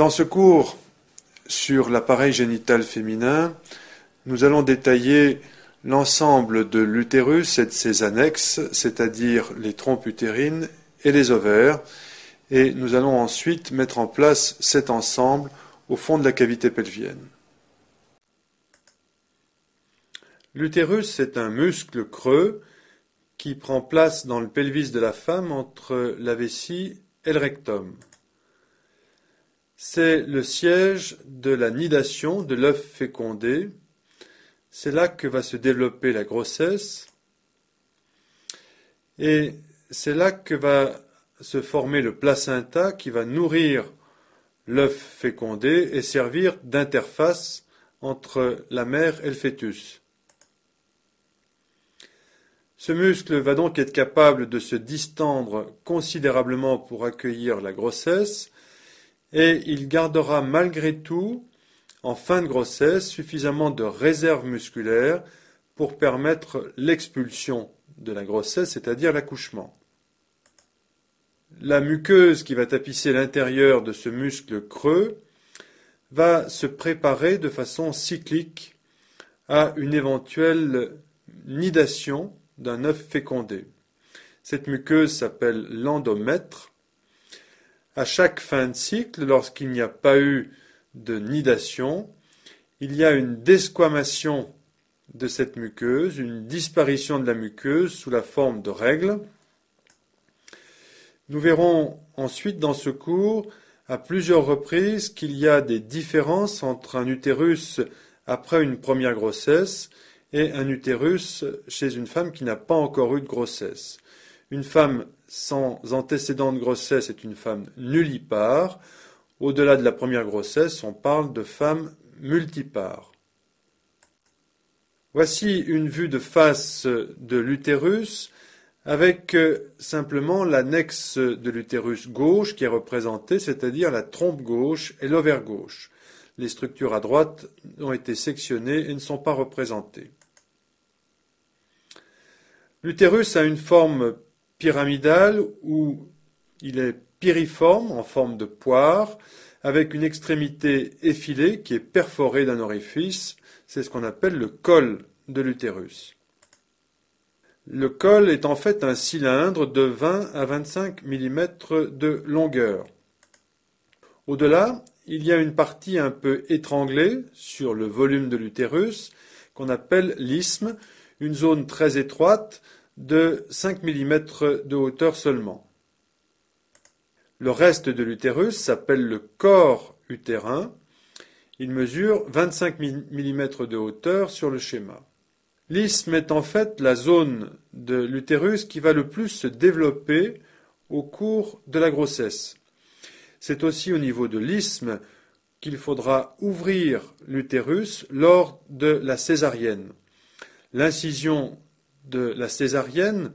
Dans ce cours sur l'appareil génital féminin, nous allons détailler l'ensemble de l'utérus et de ses annexes, c'est-à-dire les trompes utérines et les ovaires, et nous allons ensuite mettre en place cet ensemble au fond de la cavité pelvienne. L'utérus est un muscle creux qui prend place dans le pelvis de la femme entre la vessie et le rectum. C'est le siège de la nidation de l'œuf fécondé. C'est là que va se développer la grossesse et c'est là que va se former le placenta qui va nourrir l'œuf fécondé et servir d'interface entre la mère et le fœtus. Ce muscle va donc être capable de se distendre considérablement pour accueillir la grossesse et il gardera malgré tout, en fin de grossesse, suffisamment de réserve musculaire pour permettre l'expulsion de la grossesse, c'est-à-dire l'accouchement. La muqueuse qui va tapisser l'intérieur de ce muscle creux va se préparer de façon cyclique à une éventuelle nidation d'un œuf fécondé. Cette muqueuse s'appelle l'endomètre. À chaque fin de cycle, lorsqu'il n'y a pas eu de nidation, il y a une desquamation de cette muqueuse, une disparition de la muqueuse sous la forme de règles. Nous verrons ensuite dans ce cours à plusieurs reprises qu'il y a des différences entre un utérus après une première grossesse et un utérus chez une femme qui n'a pas encore eu de grossesse. Une femme sans antécédent de grossesse est une femme nullipare. Au-delà de la première grossesse, on parle de femme multipare. Voici une vue de face de l'utérus avec simplement l'annexe de l'utérus gauche qui est représentée, c'est-à-dire la trompe gauche et l'ovaire gauche. Les structures à droite ont été sectionnées et ne sont pas représentées. L'utérus a une forme pyramidale où il est piriforme en forme de poire avec une extrémité effilée qui est perforée d'un orifice. C'est ce qu'on appelle le col de l'utérus. Le col est en fait un cylindre de 20 à 25 mm de longueur. Au-delà, il y a une partie un peu étranglée sur le volume de l'utérus qu'on appelle l'isthme, une zone très étroite de 5 mm de hauteur seulement. Le reste de l'utérus s'appelle le corps utérin. Il mesure 25 mm de hauteur sur le schéma. L'isthme est en fait la zone de l'utérus qui va le plus se développer au cours de la grossesse. C'est aussi au niveau de l'isthme qu'il faudra ouvrir l'utérus lors de la césarienne. L'incision de la césarienne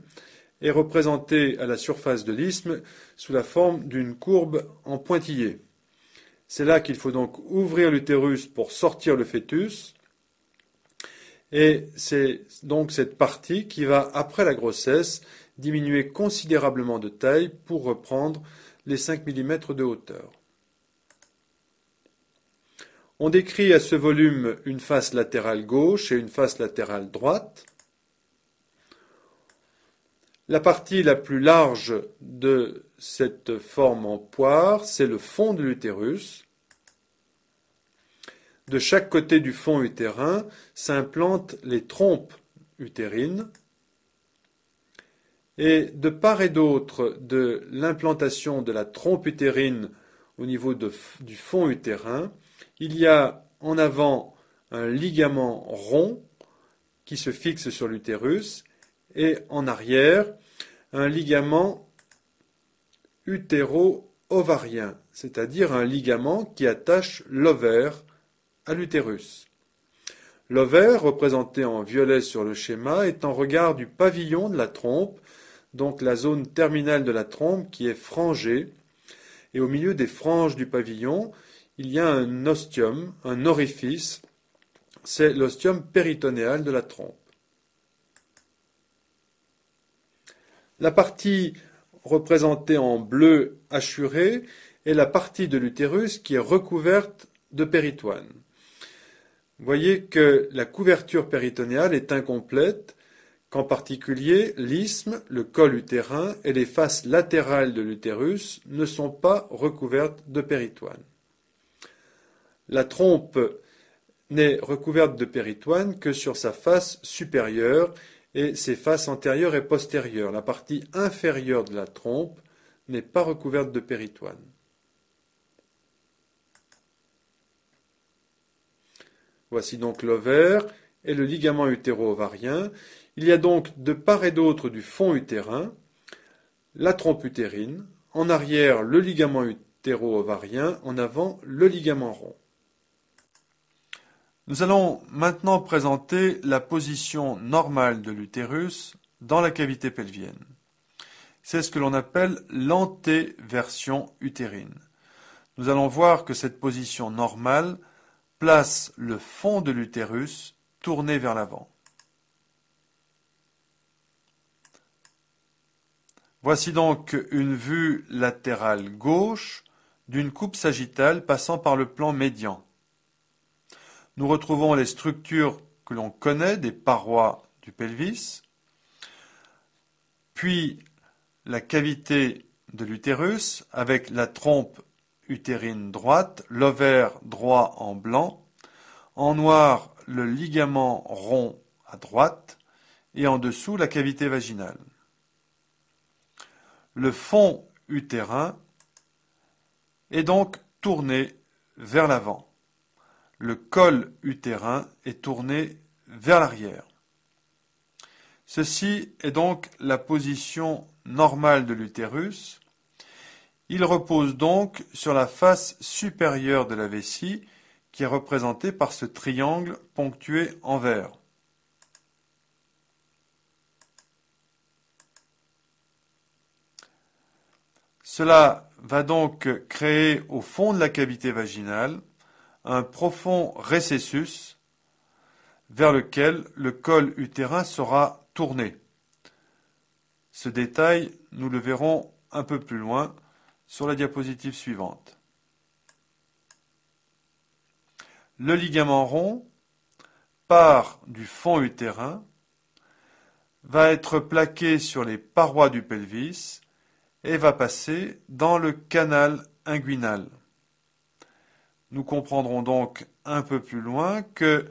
est représentée à la surface de l'isthme sous la forme d'une courbe en pointillé. C'est là qu'il faut donc ouvrir l'utérus pour sortir le fœtus. Et c'est donc cette partie qui va, après la grossesse, diminuer considérablement de taille pour reprendre les 5 mm de hauteur. On décrit à ce volume une face latérale gauche et une face latérale droite. La partie la plus large de cette forme en poire, c'est le fond de l'utérus. De chaque côté du fond utérin s'implantent les trompes utérines. Et de part et d'autre de l'implantation de la trompe utérine au niveau du fond utérin, il y a en avant un ligament rond qui se fixe sur l'utérus et en arrière un ligament utéro-ovarien, c'est-à-dire un ligament qui attache l'ovaire à l'utérus. L'ovaire, représenté en violet sur le schéma, est en regard du pavillon de la trompe, donc la zone terminale de la trompe qui est frangée, et au milieu des franges du pavillon, il y a un ostium, un orifice, c'est l'ostium péritonéal de la trompe. La partie représentée en bleu hachuré est la partie de l'utérus qui est recouverte de péritoine. Vous voyez que la couverture péritonéale est incomplète, qu'en particulier l'isthme, le col utérin et les faces latérales de l'utérus ne sont pas recouvertes de péritoine. La trompe n'est recouverte de péritoine que sur sa face supérieure et ses faces antérieures et postérieures. La partie inférieure de la trompe n'est pas recouverte de péritoine. Voici donc l'ovaire et le ligament utéro-ovarien. Il y a donc de part et d'autre du fond utérin la trompe utérine, en arrière le ligament utéro-ovarien, en avant le ligament rond. Nous allons maintenant présenter la position normale de l'utérus dans la cavité pelvienne. C'est ce que l'on appelle l'antéversion utérine. Nous allons voir que cette position normale place le fond de l'utérus tourné vers l'avant. Voici donc une vue latérale gauche d'une coupe sagittale passant par le plan médian. Nous retrouvons les structures que l'on connaît des parois du pelvis, puis la cavité de l'utérus avec la trompe utérine droite, l'ovaire droit en blanc, en noir le ligament rond à droite et en dessous la cavité vaginale. Le fond utérin est donc tourné vers l'avant. Le col utérin est tourné vers l'arrière. Ceci est donc la position normale de l'utérus. Il repose donc sur la face supérieure de la vessie qui est représentée par ce triangle ponctué en vert. Cela va donc créer au fond de la cavité vaginale un profond récessus vers lequel le col utérin sera tourné. Ce détail, nous le verrons un peu plus loin sur la diapositive suivante. Le ligament rond part du fond utérin, va être plaqué sur les parois du pelvis et va passer dans le canal inguinal. Nous comprendrons donc un peu plus loin que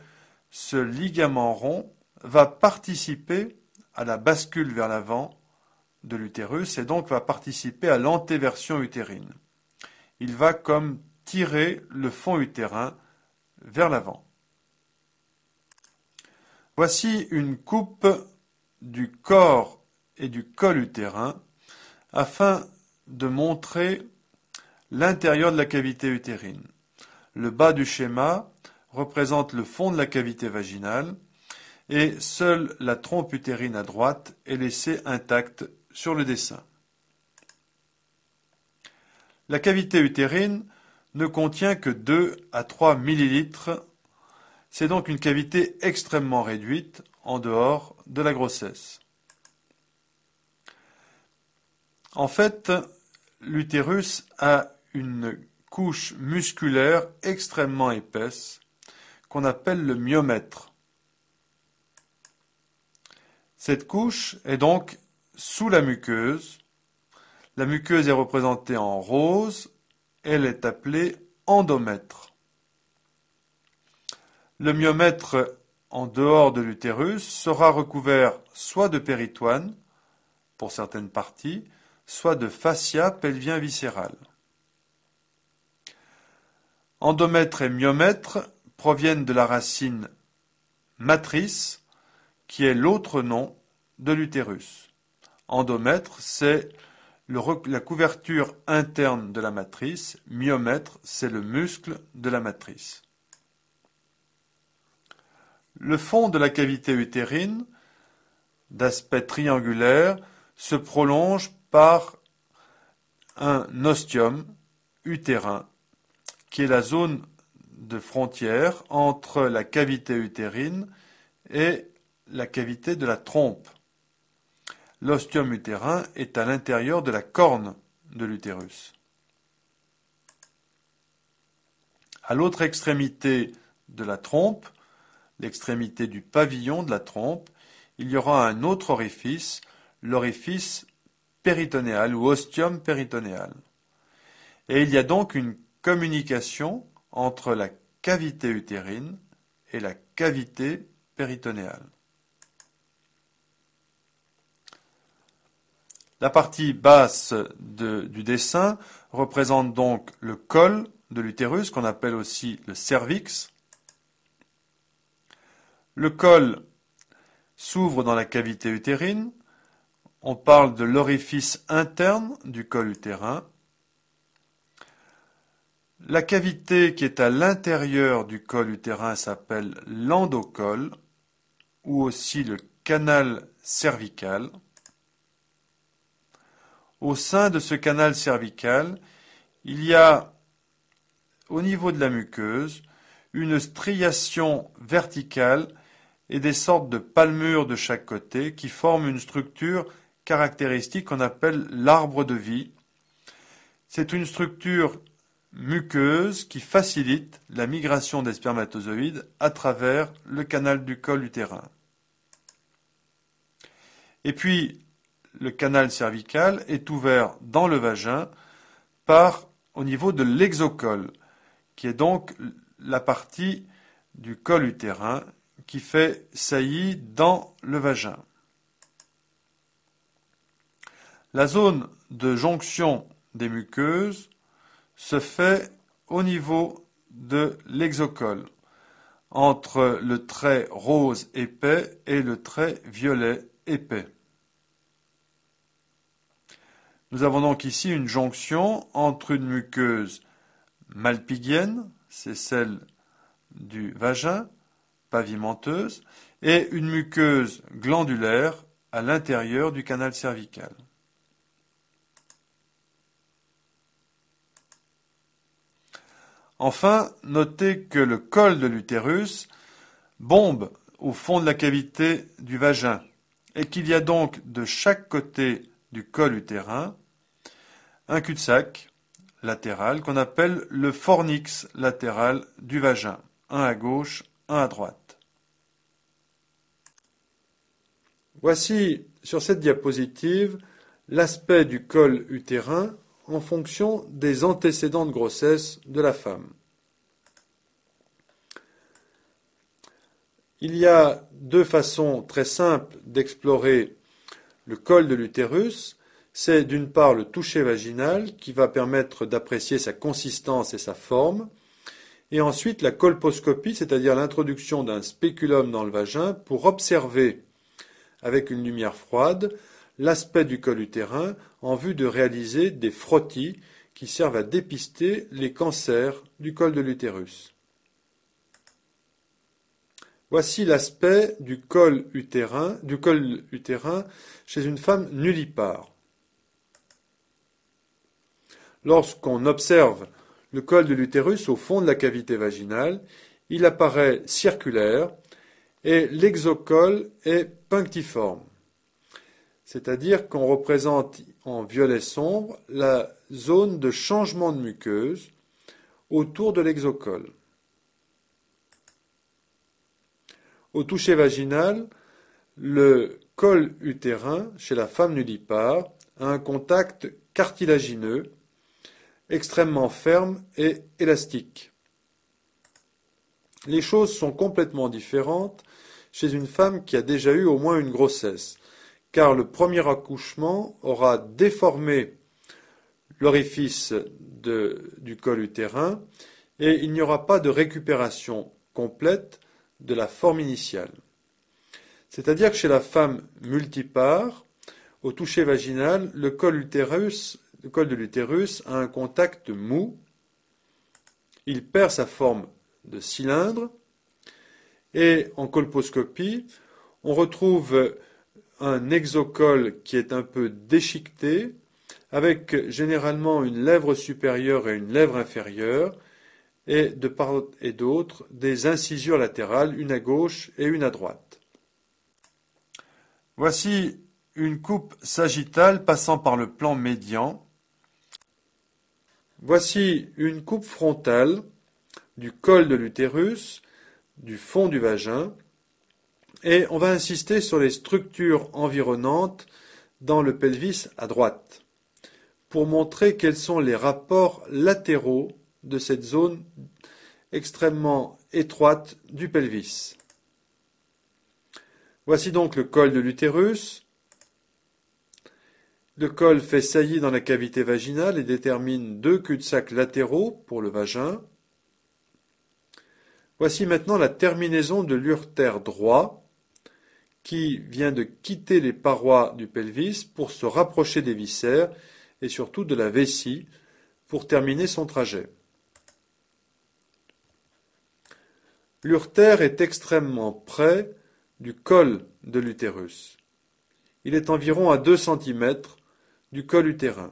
ce ligament rond va participer à la bascule vers l'avant de l'utérus et donc va participer à l'antéversion utérine. Il va comme tirer le fond utérin vers l'avant. Voici une coupe du corps et du col utérin afin de montrer l'intérieur de la cavité utérine. Le bas du schéma représente le fond de la cavité vaginale et seule la trompe utérine à droite est laissée intacte sur le dessin. La cavité utérine ne contient que 2 à 3 millilitres. C'est donc une cavité extrêmement réduite en dehors de la grossesse. En fait, l'utérus a une couche musculaire extrêmement épaisse qu'on appelle le myomètre. Cette couche est donc sous la muqueuse. La muqueuse est représentée en rose. Elle est appelée endomètre. Le myomètre en dehors de l'utérus sera recouvert soit de péritoine, pour certaines parties, soit de fascia pelvien viscéral. Endomètre et myomètre proviennent de la racine matrice, qui est l'autre nom de l'utérus. Endomètre, c'est la couverture interne de la matrice. Myomètre, c'est le muscle de la matrice. Le fond de la cavité utérine, d'aspect triangulaire, se prolonge par un ostium utérin, qui est la zone de frontière entre la cavité utérine et la cavité de la trompe. L'ostium utérin est à l'intérieur de la corne de l'utérus. À l'autre extrémité de la trompe, l'extrémité du pavillon de la trompe, il y aura un autre orifice, l'orifice péritonéal ou ostium péritonéal. Et il y a donc une communication entre la cavité utérine et la cavité péritonéale. La partie basse du dessin représente donc le col de l'utérus, qu'on appelle aussi le cervix. Le col s'ouvre dans la cavité utérine. On parle de l'orifice interne du col utérin. La cavité qui est à l'intérieur du col utérin s'appelle l'endocole ou aussi le canal cervical. Au sein de ce canal cervical, il y a, au niveau de la muqueuse, une striation verticale et des sortes de palmures de chaque côté qui forment une structure caractéristique qu'on appelle l'arbre de vie. C'est une structure muqueuse qui facilite la migration des spermatozoïdes à travers le canal du col utérin. Et puis, le canal cervical est ouvert dans le vagin au niveau de l'exocole, qui est donc la partie du col utérin qui fait saillie dans le vagin. La zone de jonction des muqueuses se fait au niveau de l'exocole, entre le trait rose épais et le trait violet épais. Nous avons donc ici une jonction entre une muqueuse malpighienne, c'est celle du vagin, pavimenteuse, et une muqueuse glandulaire à l'intérieur du canal cervical. Enfin, notez que le col de l'utérus bombe au fond de la cavité du vagin et qu'il y a donc de chaque côté du col utérin un cul-de-sac latéral qu'on appelle le fornix latéral du vagin, un à gauche, un à droite. Voici sur cette diapositive l'aspect du col utérin en fonction des antécédents de grossesse de la femme. Il y a deux façons très simples d'explorer le col de l'utérus. C'est d'une part le toucher vaginal qui va permettre d'apprécier sa consistance et sa forme, et ensuite la colposcopie, c'est-à-dire l'introduction d'un spéculum dans le vagin pour observer avec une lumière froide l'aspect du col utérin en vue de réaliser des frottis qui servent à dépister les cancers du col de l'utérus. Voici l'aspect du col utérin chez une femme nullipare. Lorsqu'on observe le col de l'utérus au fond de la cavité vaginale, il apparaît circulaire et l'exocole est punctiforme. C'est-à-dire qu'on représente en violet sombre la zone de changement de muqueuse autour de l'exocole. Au toucher vaginal, le col utérin chez la femme nullipare a un contact cartilagineux extrêmement ferme et élastique. Les choses sont complètement différentes chez une femme qui a déjà eu au moins une grossesse, car le premier accouchement aura déformé l'orifice du col utérin et il n'y aura pas de récupération complète de la forme initiale. C'est-à-dire que chez la femme multipare, au toucher vaginal, le col de l'utérus a un contact mou, il perd sa forme de cylindre et en colposcopie, on retrouve un exocole qui est un peu déchiqueté, avec généralement une lèvre supérieure et une lèvre inférieure, et de part et d'autre des incisures latérales, une à gauche et une à droite. Voici une coupe sagittale passant par le plan médian. Voici une coupe frontale du col de l'utérus, du fond du vagin, et on va insister sur les structures environnantes dans le pelvis à droite, pour montrer quels sont les rapports latéraux de cette zone extrêmement étroite du pelvis. Voici donc le col de l'utérus. Le col fait saillie dans la cavité vaginale et détermine deux cul-de-sac latéraux pour le vagin. Voici maintenant la terminaison de l'urtère droit qui vient de quitter les parois du pelvis pour se rapprocher des viscères et surtout de la vessie pour terminer son trajet. L'urtère est extrêmement près du col de l'utérus. Il est environ à 2 cm du col utérin.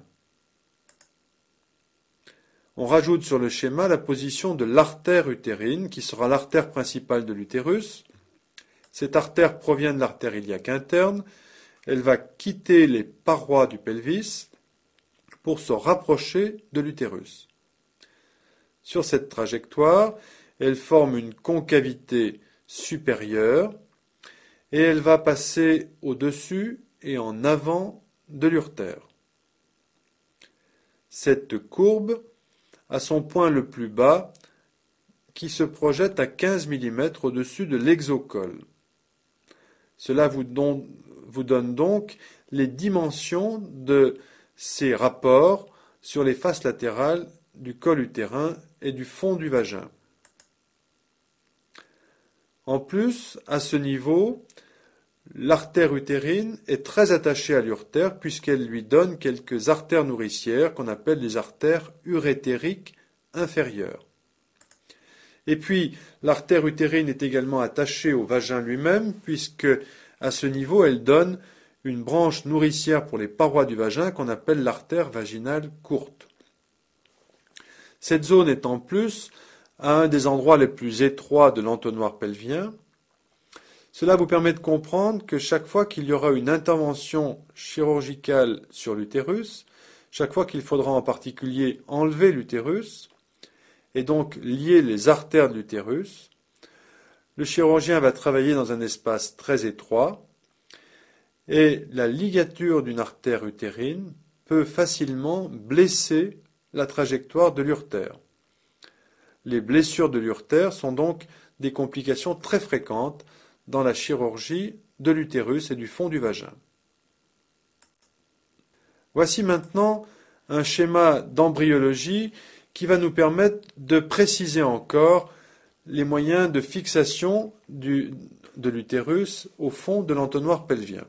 On rajoute sur le schéma la position de l'artère utérine, qui sera l'artère principale de l'utérus. Cette artère provient de l'artère iliaque interne. Elle va quitter les parois du pelvis pour se rapprocher de l'utérus. Sur cette trajectoire, elle forme une concavité supérieure et elle va passer au-dessus et en avant de l'urtère. Cette courbe a son point le plus bas qui se projette à 15 mm au-dessus de l'exocole. Cela vous donne donc les dimensions de ces rapports sur les faces latérales du col utérin et du fond du vagin. En plus, à ce niveau, l'artère utérine est très attachée à l'urtère puisqu'elle lui donne quelques artères nourricières qu'on appelle les artères urétériques inférieures. Et puis, l'artère utérine est également attachée au vagin lui-même puisque, à ce niveau, elle donne une branche nourricière pour les parois du vagin qu'on appelle l'artère vaginale courte. Cette zone est en plus à un des endroits les plus étroits de l'entonnoir pelvien. Cela vous permet de comprendre que chaque fois qu'il y aura une intervention chirurgicale sur l'utérus, chaque fois qu'il faudra en particulier enlever l'utérus, et donc lier les artères de l'utérus, le chirurgien va travailler dans un espace très étroit, et la ligature d'une artère utérine peut facilement blesser la trajectoire de l'urtère. Les blessures de l'urtère sont donc des complications très fréquentes dans la chirurgie de l'utérus et du fond du vagin. Voici maintenant un schéma d'embryologie qui va nous permettre de préciser encore les moyens de fixation de l'utérus au fond de l'entonnoir pelvien.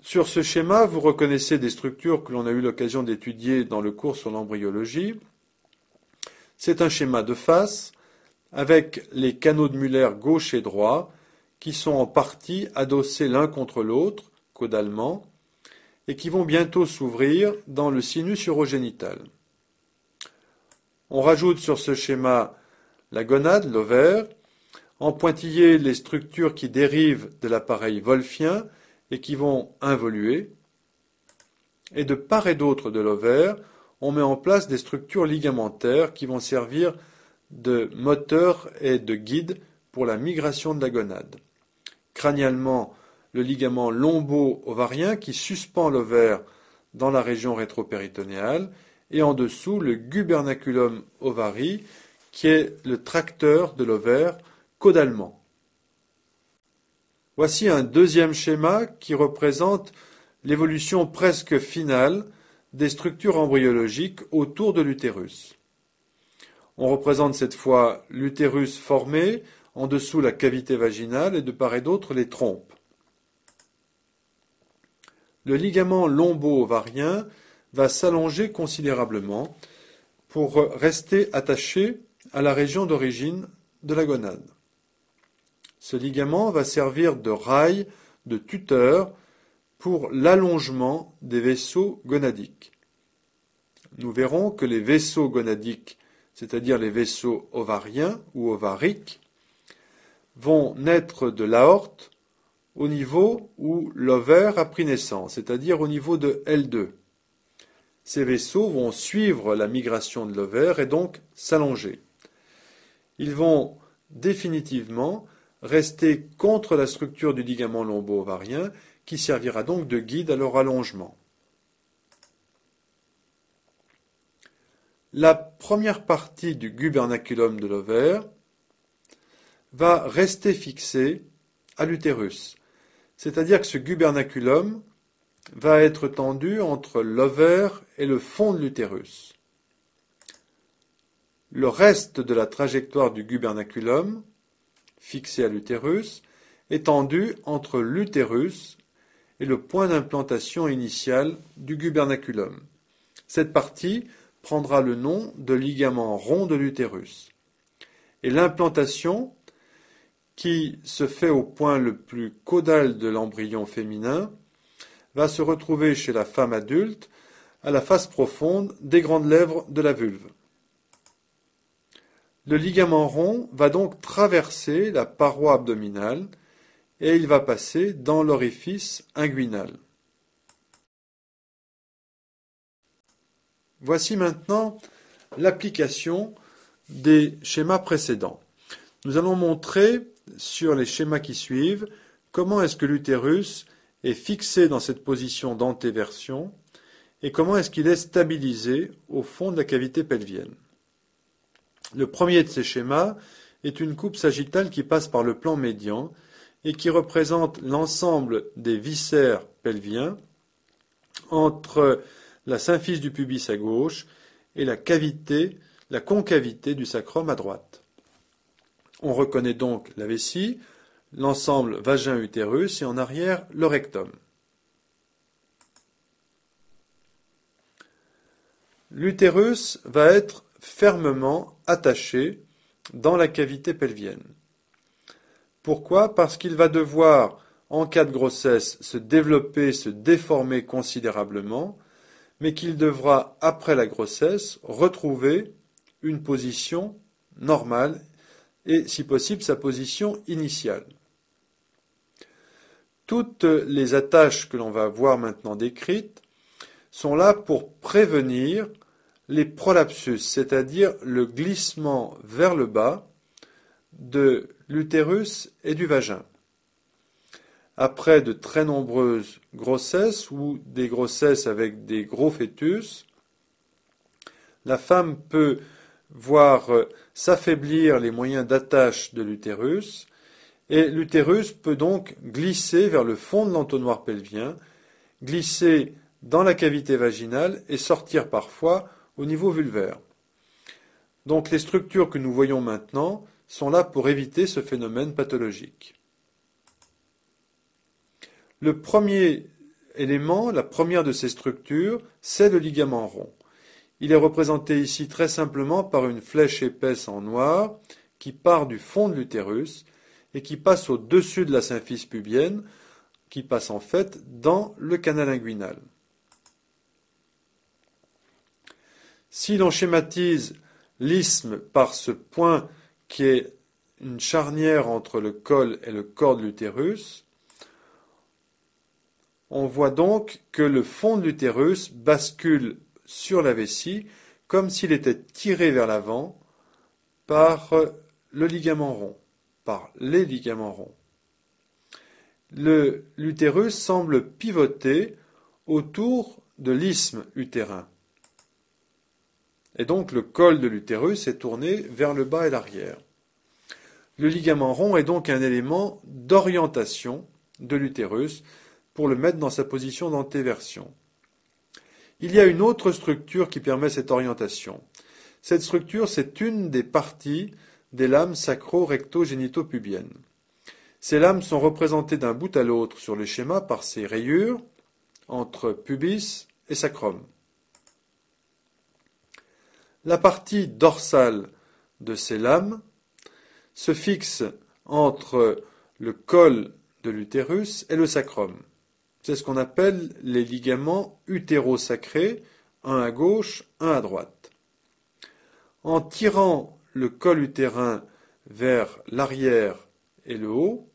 Sur ce schéma, vous reconnaissez des structures que l'on a eu l'occasion d'étudier dans le cours sur l'embryologie. C'est un schéma de face avec les canaux de Müller gauche et droit qui sont en partie adossés l'un contre l'autre, caudalement, et qui vont bientôt s'ouvrir dans le sinus urogénital. On rajoute sur ce schéma la gonade, l'ovaire, en pointillé les structures qui dérivent de l'appareil wolffien et qui vont involuer, et de part et d'autre de l'ovaire, on met en place des structures ligamentaires qui vont servir de moteur et de guide pour la migration de la gonade. Crânialement, le ligament lombo-ovarien qui suspend l'ovaire dans la région rétropéritonéale et en dessous le gubernaculum ovari qui est le tracteur de l'ovaire caudalement. Voici un deuxième schéma qui représente l'évolution presque finale des structures embryologiques autour de l'utérus. On représente cette fois l'utérus formé, en dessous la cavité vaginale et de part et d'autre les trompes. Le ligament lombo-ovarien va s'allonger considérablement pour rester attaché à la région d'origine de la gonade. Ce ligament va servir de rail, de tuteur pour l'allongement des vaisseaux gonadiques. Nous verrons que les vaisseaux gonadiques, c'est-à-dire les vaisseaux ovariens ou ovariques, vont naître de l'aorte au niveau où l'ovaire a pris naissance, c'est-à-dire au niveau de L2. Ces vaisseaux vont suivre la migration de l'ovaire et donc s'allonger. Ils vont définitivement rester contre la structure du ligament lombo-ovarien qui servira donc de guide à leur allongement. La première partie du gubernaculum de l'ovaire va rester fixée à l'utérus. C'est-à-dire que ce gubernaculum va être tendu entre l'ovaire et le fond de l'utérus. Le reste de la trajectoire du gubernaculum, fixé à l'utérus, est tendu entre l'utérus et le point d'implantation initial du gubernaculum. Cette partie prendra le nom de ligament rond de l'utérus. Et l'implantation, qui se fait au point le plus caudal de l'embryon féminin, va se retrouver chez la femme adulte à la face profonde des grandes lèvres de la vulve. Le ligament rond va donc traverser la paroi abdominale et il va passer dans l'orifice inguinal. Voici maintenant l'application des schémas précédents. Nous allons montrer sur les schémas qui suivent comment est-ce que l'utérus est fixé dans cette position d'antéversion et comment est-ce qu'il est stabilisé au fond de la cavité pelvienne. Le premier de ces schémas est une coupe sagittale qui passe par le plan médian et qui représente l'ensemble des viscères pelviens entre la symphyse du pubis à gauche et la concavité du sacrum à droite. On reconnaît donc la vessie, l'ensemble vagin-utérus et en arrière le rectum. L'utérus va être fermement attaché dans la cavité pelvienne. Pourquoi? Parce qu'il va devoir, en cas de grossesse, se développer, se déformer considérablement, mais qu'il devra, après la grossesse, retrouver une position normale et, si possible, sa position initiale. Toutes les attaches que l'on va voir maintenant décrites sont là pour prévenir les prolapsus, c'est-à-dire le glissement vers le bas de l'utérus et du vagin. Après de très nombreuses grossesses ou des grossesses avec des gros fœtus, la femme peut voir s'affaiblir les moyens d'attache de l'utérus et l'utérus peut donc glisser vers le fond de l'entonnoir pelvien, glisser dans la cavité vaginale et sortir parfois au niveau vulvaire. Donc les structures que nous voyons maintenant sont là pour éviter ce phénomène pathologique. Le premier élément, la première de ces structures, c'est le ligament rond. Il est représenté ici très simplement par une flèche épaisse en noir qui part du fond de l'utérus et qui passe au-dessus de la symphyse pubienne, qui passe en fait dans le canal inguinal. Si l'on schématise l'isthme par ce point qui est une charnière entre le col et le corps de l'utérus, on voit donc que le fond de l'utérus bascule sur la vessie comme s'il était tiré vers l'avant par le ligament rond, par les ligaments ronds. L'utérus semble pivoter autour de l'isthme utérin. Et donc le col de l'utérus est tourné vers le bas et l'arrière. Le ligament rond est donc un élément d'orientation de l'utérus pour le mettre dans sa position d'antéversion. Il y a une autre structure qui permet cette orientation. Cette structure, c'est une des parties des lames sacro-recto-génito-pubiennes. Ces lames sont représentées d'un bout à l'autre sur le schéma par ces rayures entre pubis et sacrum. La partie dorsale de ces lames se fixe entre le col de l'utérus et le sacrum. C'est ce qu'on appelle les ligaments utérosacrés, un à gauche, un à droite. En tirant le col utérin vers l'arrière et le haut,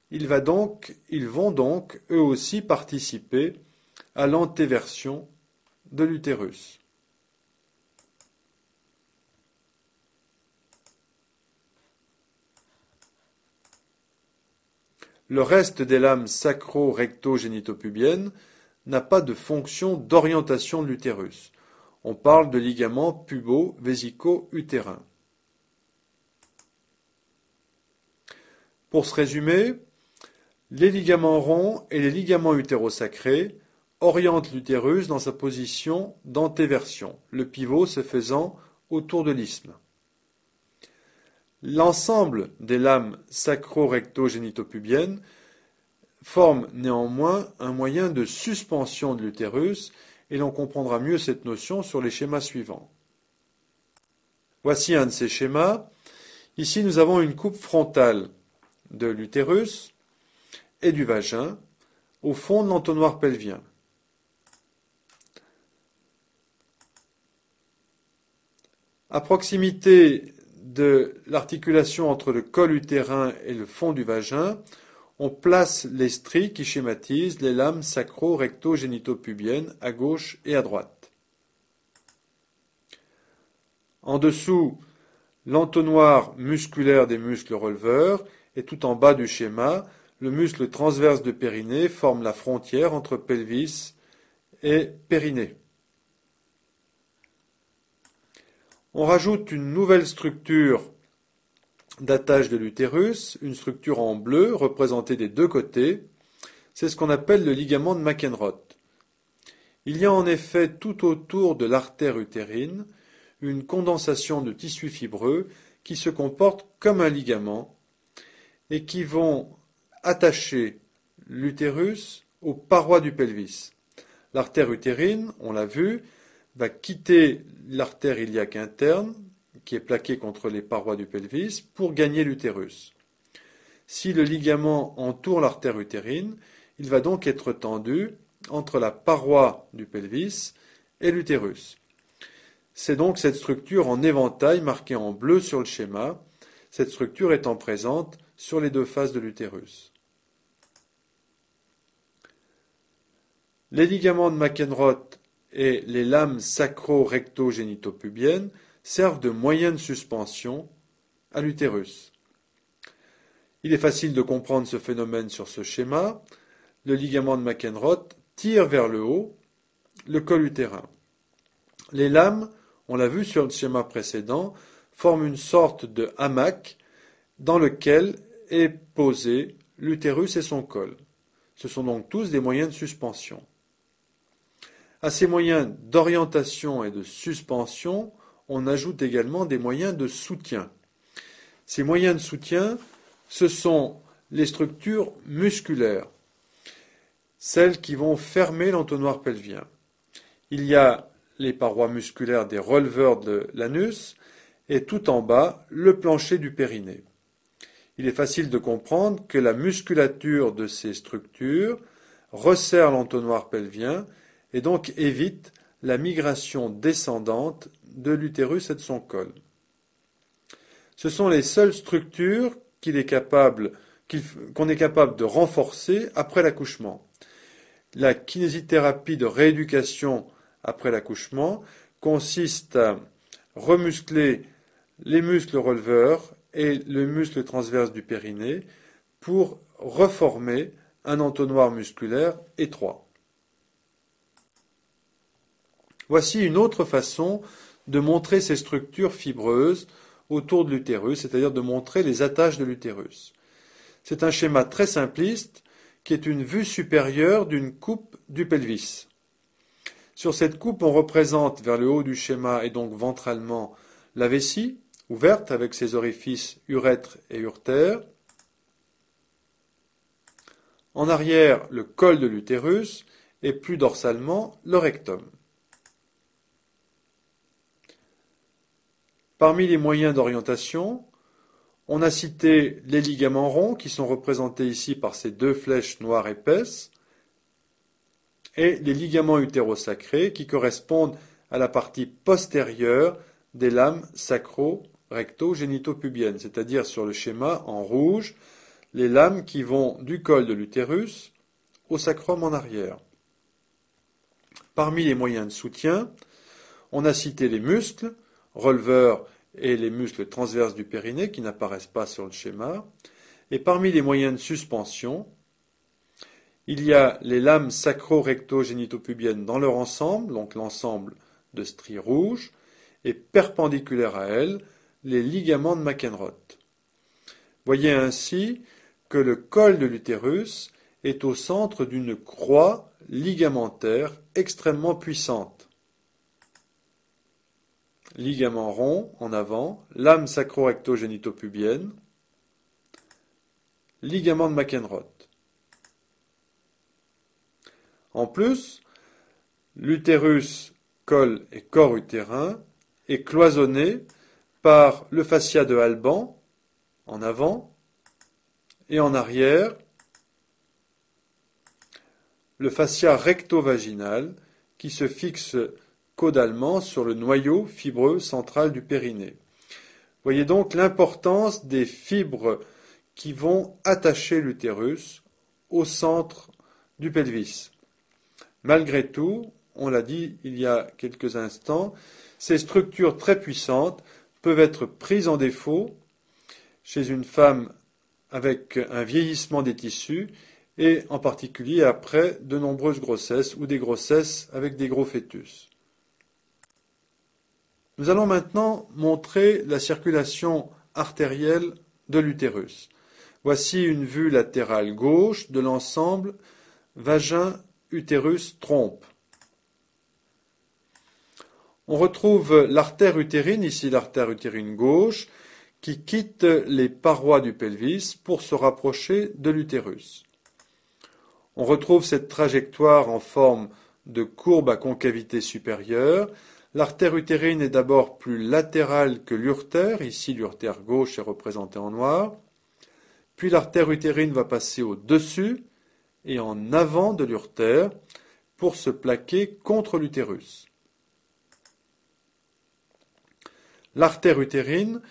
ils vont donc eux aussi participer à l'antéversion de l'utérus. Le reste des lames sacro-recto-génitopubiennes n'a pas de fonction d'orientation de l'utérus. On parle de ligaments pubo-vésico-utérins. Pour se résumer, les ligaments ronds et les ligaments utérosacrés orientent l'utérus dans sa position d'antéversion, le pivot se faisant autour de l'isthme. L'ensemble des lames sacro-recto-génitopubiennes forme néanmoins un moyen de suspension de l'utérus et l'on comprendra mieux cette notion sur les schémas suivants. Voici un de ces schémas. Ici, nous avons une coupe frontale de l'utérus et du vagin au fond de l'entonnoir pelvien. À proximité de l'articulation entre le col utérin et le fond du vagin, on place les stries qui schématisent les lames sacro-recto-génitopubiennes à gauche et à droite. En dessous, l'entonnoir musculaire des muscles releveurs et tout en bas du schéma, le muscle transverse de périnée forme la frontière entre pelvis et périnée. On rajoute une nouvelle structure d'attache de l'utérus, une structure en bleu représentée des deux côtés. C'est ce qu'on appelle le ligament de McEnroth. Il y a en effet tout autour de l'artère utérine une condensation de tissus fibreux qui se comportent comme un ligament et qui vont attacher l'utérus aux parois du pelvis. L'artère utérine, on l'a vu, va quitter l'artère iliaque interne, qui est plaquée contre les parois du pelvis, pour gagner l'utérus. Si le ligament entoure l'artère utérine, il va donc être tendu entre la paroi du pelvis et l'utérus. C'est donc cette structure en éventail marquée en bleu sur le schéma, cette structure étant présente sur les deux faces de l'utérus. Les ligaments de McEnroth et les lames sacro-recto-génitopubiennes servent de moyen de suspension à l'utérus. Il est facile de comprendre ce phénomène sur ce schéma. Le ligament de McEnroth tire vers le haut le col utérin. Les lames, on l'a vu sur le schéma précédent, forment une sorte de hamac dans lequel est posé l'utérus et son col. Ce sont donc tous des moyens de suspension. À ces moyens d'orientation et de suspension, on ajoute également des moyens de soutien. Ces moyens de soutien, ce sont les structures musculaires, celles qui vont fermer l'entonnoir pelvien. Il y a les parois musculaires des releveurs de l'anus et tout en bas, le plancher du périnée. Il est facile de comprendre que la musculature de ces structures resserre l'entonnoir pelvien et donc évite la migration descendante de l'utérus et de son col. Ce sont les seules structures qu'on est capable de renforcer après l'accouchement. La kinésithérapie de rééducation après l'accouchement consiste à remuscler les muscles releveurs et le muscle transverse du périnée pour reformer un entonnoir musculaire étroit. Voici une autre façon de montrer ces structures fibreuses autour de l'utérus, c'est-à-dire de montrer les attaches de l'utérus. C'est un schéma très simpliste qui est une vue supérieure d'une coupe du pelvis. Sur cette coupe, on représente vers le haut du schéma et donc ventralement la vessie, ouverte avec ses orifices urètre et urtère. En arrière, le col de l'utérus et plus dorsalement, le rectum. Parmi les moyens d'orientation, on a cité les ligaments ronds qui sont représentés ici par ces deux flèches noires épaisses et les ligaments utérosacrés qui correspondent à la partie postérieure des lames sacro-recto-génitopubiennes, c'est-à-dire sur le schéma en rouge, les lames qui vont du col de l'utérus au sacrum en arrière. Parmi les moyens de soutien, on a cité les muscles, releveurs et les muscles transverses du périnée qui n'apparaissent pas sur le schéma, Et parmi les moyens de suspension, il y a les lames sacro-recto-génitopubiennes dans leur ensemble, donc l'ensemble de stries rouges, et perpendiculaires à elles, les ligaments de McEnroth. Voyez ainsi que le col de l'utérus est au centre d'une croix ligamentaire extrêmement puissante. Ligament rond en avant, lame sacro-recto-génitopubienne, ligament de McEnroth. En plus, l'utérus, col et corps utérin est cloisonné par le fascia de Alban en avant et en arrière, le fascia recto-vaginal qui se fixe caudalement sur le noyau fibreux central du périnée. Voyez donc l'importance des fibres qui vont attacher l'utérus au centre du pelvis. Malgré tout, on l'a dit il y a quelques instants, ces structures très puissantes peuvent être prises en défaut chez une femme avec un vieillissement des tissus et en particulier après de nombreuses grossesses ou des grossesses avec des gros fœtus. Nous allons maintenant montrer la circulation artérielle de l'utérus. Voici une vue latérale gauche de l'ensemble vagin-utérus-trompe. On retrouve l'artère utérine, ici l'artère utérine gauche, qui quitte les parois du pelvis pour se rapprocher de l'utérus. On retrouve cette trajectoire en forme de courbe à concavité supérieure. L'artère utérine est d'abord plus latérale que l'urtère, ici l'urtère gauche est représentée en noir. Puis l'artère utérine va passer au-dessus et en avant de l'urtère pour se plaquer contre l'utérus. L'artère utérine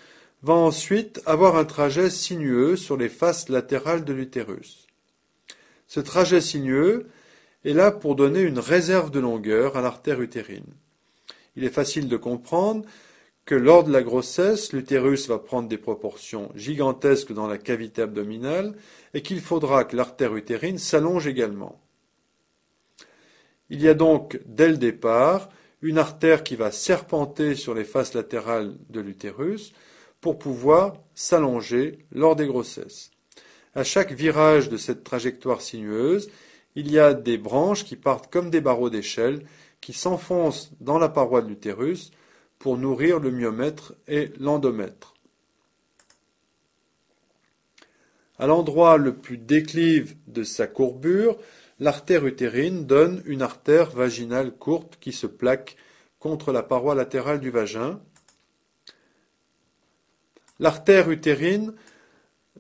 va ensuite avoir un trajet sinueux sur les faces latérales de l'utérus. Ce trajet sinueux est là pour donner une réserve de longueur à l'artère utérine. Il est facile de comprendre que lors de la grossesse, l'utérus va prendre des proportions gigantesques dans la cavité abdominale et qu'il faudra que l'artère utérine s'allonge également. Il y a donc, dès le départ, une artère qui va serpenter sur les faces latérales de l'utérus pour pouvoir s'allonger lors des grossesses. À chaque virage de cette trajectoire sinueuse, il y a des branches qui partent comme des barreaux d'échelle qui s'enfoncent dans la paroi de l'utérus pour nourrir le myomètre et l'endomètre. À l'endroit le plus déclive de sa courbure, l'artère utérine donne une artère vaginale courte qui se plaque contre la paroi latérale du vagin. L'artère utérine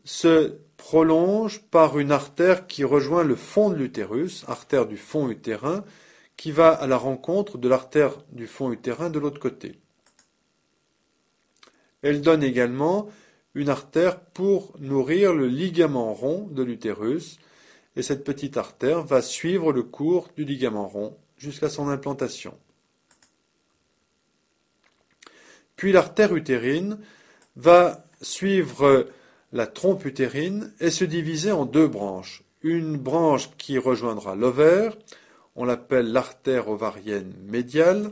se prolonge par une artère qui rejoint le fond de l'utérus, artère du fond utérin, qui va à la rencontre de l'artère du fond utérin de l'autre côté. Elle donne également une artère pour nourrir le ligament rond de l'utérus, et cette petite artère va suivre le cours du ligament rond jusqu'à son implantation. Puis l'artère utérine va suivre la trompe utérine et se diviser en deux branches. Une branche qui rejoindra l'ovaire, on l'appelle l'artère ovarienne médiale,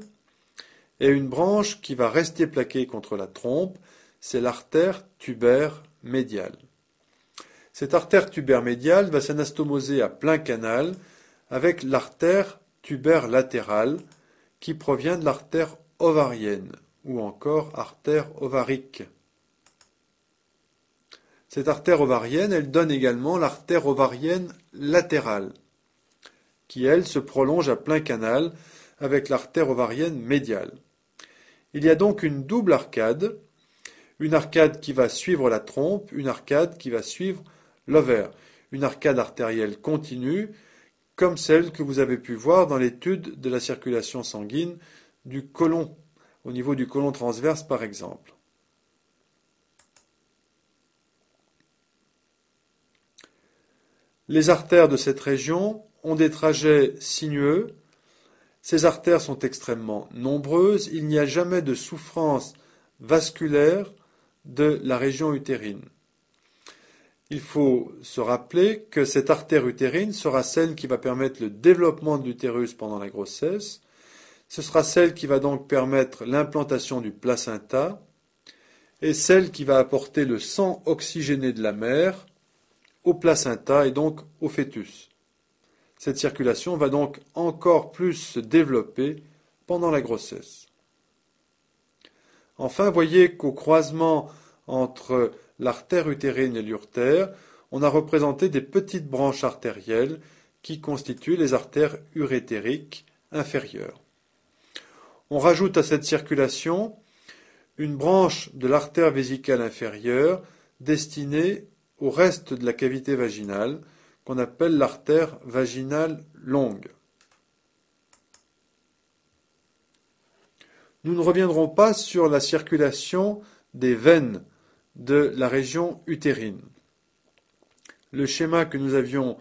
et une branche qui va rester plaquée contre la trompe, c'est l'artère tubaire médiale. Cette artère tubaire médiale va s'anastomoser à plein canal avec l'artère tubaire latérale qui provient de l'artère ovarienne ou encore artère ovarique. Cette artère ovarienne, elle donne également l'artère ovarienne latérale qui, elle, se prolonge à plein canal avec l'artère ovarienne médiale. Il y a donc une double arcade, une arcade qui va suivre la trompe, une arcade qui va suivre l'ovaire, une arcade artérielle continue, comme celle que vous avez pu voir dans l'étude de la circulation sanguine du côlon, au niveau du côlon transverse par exemple. Les artères de cette région ont des trajets sinueux. Ces artères sont extrêmement nombreuses. Il n'y a jamais de souffrance vasculaire de la région utérine. il faut se rappeler que cette artère utérine sera celle qui va permettre le développement de l'utérus pendant la grossesse. Ce sera celle qui va donc permettre l'implantation du placenta et celle qui va apporter le sang oxygéné de la mère au placenta et donc au fœtus. Cette circulation va donc encore plus se développer pendant la grossesse. Enfin, voyez qu'au croisement entre l'artère utérine et l'urtère, on a représenté des petites branches artérielles qui constituent les artères urétériques inférieures. On rajoute à cette circulation une branche de l'artère vésicale inférieure destinée au reste de la cavité vaginale, qu'on appelle l'artère vaginale longue. Nous ne reviendrons pas sur la circulation des veines de la région utérine. Le schéma que nous avions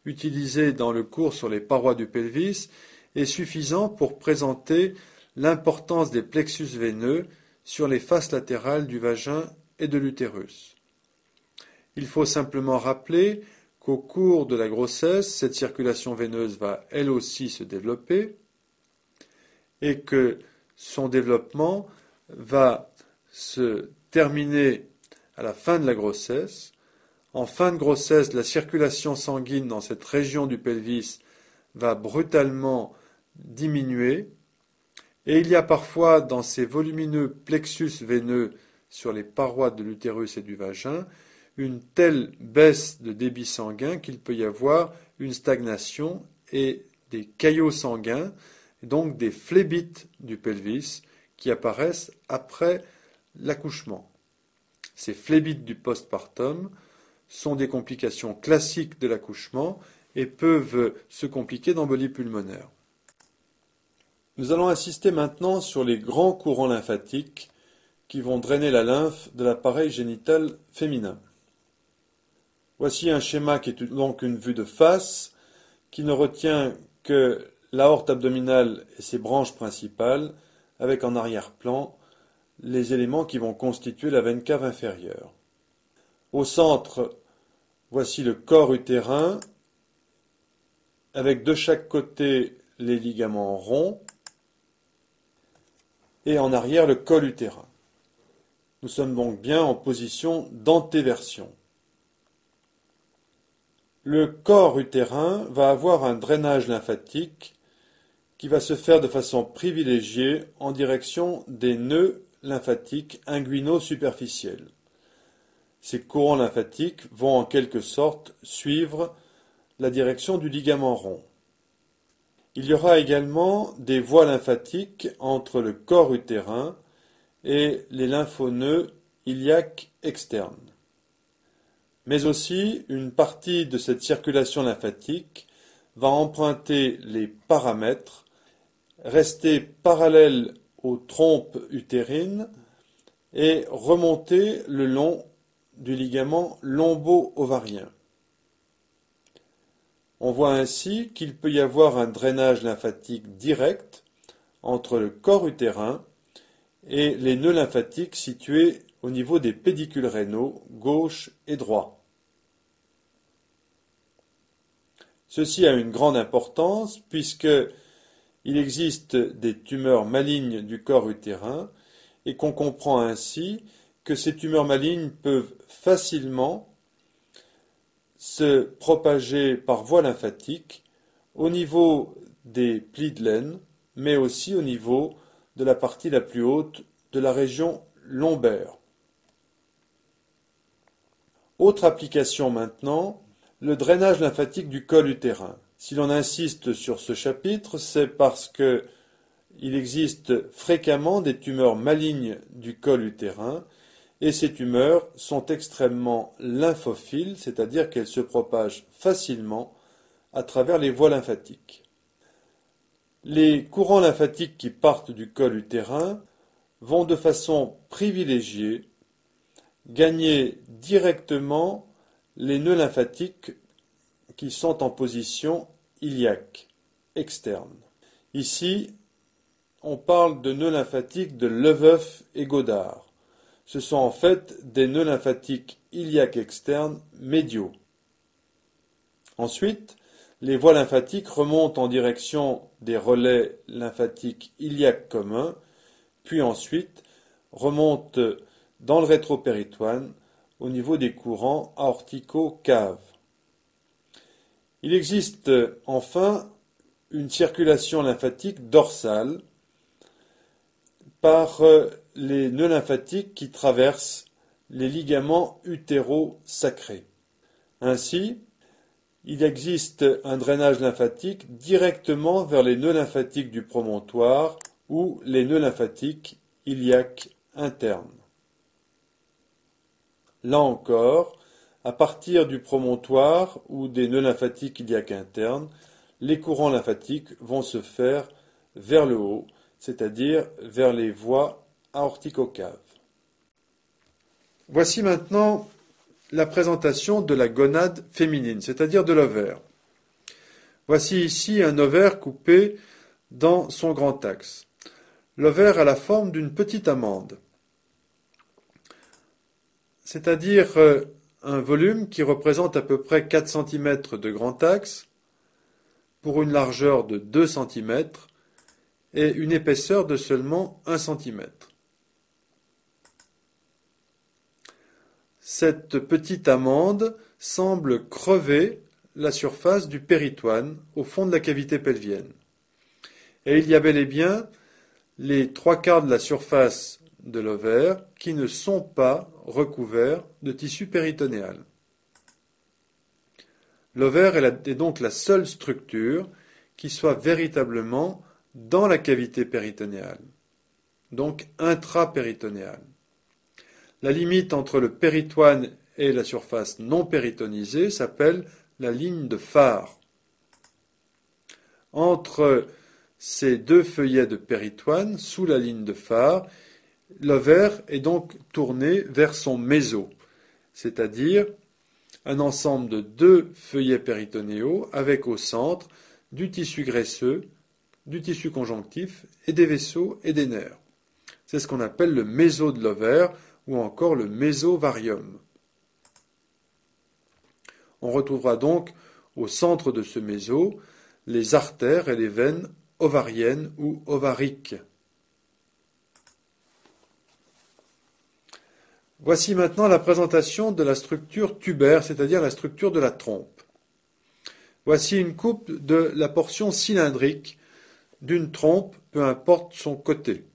utilisé dans le cours sur les parois du pelvis est suffisant pour présenter l'importance des plexus veineux sur les faces latérales du vagin et de l'utérus. Il faut simplement rappeler qu'au cours de la grossesse, cette circulation veineuse va elle aussi se développer et que son développement va se terminer à la fin de la grossesse. En fin de grossesse, la circulation sanguine dans cette région du pelvis va brutalement diminuer et il y a parfois dans ces volumineux plexus veineux sur les parois de l'utérus et du vagin une telle baisse de débit sanguin qu'il peut y avoir une stagnation et des caillots sanguins, donc des phlébites du pelvis qui apparaissent après l'accouchement. Ces phlébites du postpartum sont des complications classiques de l'accouchement et peuvent se compliquer d'embolie pulmonaire. Nous allons insister maintenant sur les grands courants lymphatiques qui vont drainer la lymphe de l'appareil génital féminin. Voici un schéma qui est donc une vue de face qui ne retient que l'aorte abdominale et ses branches principales, avec en arrière-plan les éléments qui vont constituer la veine cave inférieure. Au centre, voici le corps utérin, avec de chaque côté les ligaments ronds, et en arrière le col utérin. Nous sommes donc bien en position d'antéversion. Le corps utérin va avoir un drainage lymphatique qui va se faire de façon privilégiée en direction des nœuds lymphatiques inguino-superficiels. Ces courants lymphatiques vont en quelque sorte suivre la direction du ligament rond. Il y aura également des voies lymphatiques entre le corps utérin et les lymphonœuds iliaques externes. Mais aussi, une partie de cette circulation lymphatique va emprunter les paramètres, rester parallèle aux trompes utérines et remonter le long du ligament lombo-ovarien. On voit ainsi qu'il peut y avoir un drainage lymphatique direct entre le corps utérin et les nœuds lymphatiques situés au niveau des pédicules rénaux gauche et droit. Ceci a une grande importance puisque il existe des tumeurs malignes du corps utérin et qu'on comprend ainsi que ces tumeurs malignes peuvent facilement se propager par voie lymphatique au niveau des plis de l'aine, mais aussi au niveau de la partie la plus haute de la région lombaire. Autre application maintenant, le drainage lymphatique du col utérin. Si l'on insiste sur ce chapitre, c'est parce que il existe fréquemment des tumeurs malignes du col utérin et ces tumeurs sont extrêmement lymphophiles, c'est-à-dire qu'elles se propagent facilement à travers les voies lymphatiques. Les courants lymphatiques qui partent du col utérin vont de façon privilégiée gagner directement les nœuds lymphatiques qui sont en position iliaque externe. Ici, on parle de nœuds lymphatiques de Leboeuf et Godard. Ce sont en fait des nœuds lymphatiques iliaques externes médiaux. Ensuite, les voies lymphatiques remontent en direction des relais lymphatiques iliaques communs, puis ensuite remontent dans le rétropéritoine au niveau des courants aortico-caves. Il existe enfin une circulation lymphatique dorsale par les nœuds lymphatiques qui traversent les ligaments utérosacrés. Ainsi, il existe un drainage lymphatique directement vers les nœuds lymphatiques du promontoire ou les nœuds lymphatiques iliaques internes. Là encore, à partir du promontoire ou des nœuds lymphatiques iliaques internes, les courants lymphatiques vont se faire vers le haut, c'est-à-dire vers les voies aortico-caves. Voici maintenant la présentation de la gonade féminine, c'est-à-dire de l'ovaire. Voici ici un ovaire coupé dans son grand axe. L'ovaire a la forme d'une petite amande, c'est-à-dire un volume qui représente à peu près 4 cm de grand axe pour une largeur de 2 cm et une épaisseur de seulement 1 cm. Cette petite amande semble crever la surface du péritoine au fond de la cavité pelvienne. Et il y a bel et bien les 3/4 de la surface de l'ovaire qui ne sont pas recouverts de tissu péritonéal. L'ovaire est donc la seule structure qui soit véritablement dans la cavité péritonéale, donc intrapéritonéale. La limite entre le péritoine et la surface non péritonisée s'appelle la ligne de phare. Entre ces deux feuillets de péritoine, sous la ligne de phare, l'ovaire est donc tourné vers son méso, c'est-à-dire un ensemble de 2 feuillets péritonéaux avec au centre du tissu graisseux, du tissu conjonctif et des vaisseaux et des nerfs. C'est ce qu'on appelle le méso de l'ovaire ou encore le mésovarium. On retrouvera donc au centre de ce méso les artères et les veines ovariennes ou ovariques. Voici maintenant la présentation de la structure tubaire, c'est-à-dire la structure de la trompe. Voici une coupe de la portion cylindrique d'une trompe, peu importe son côté.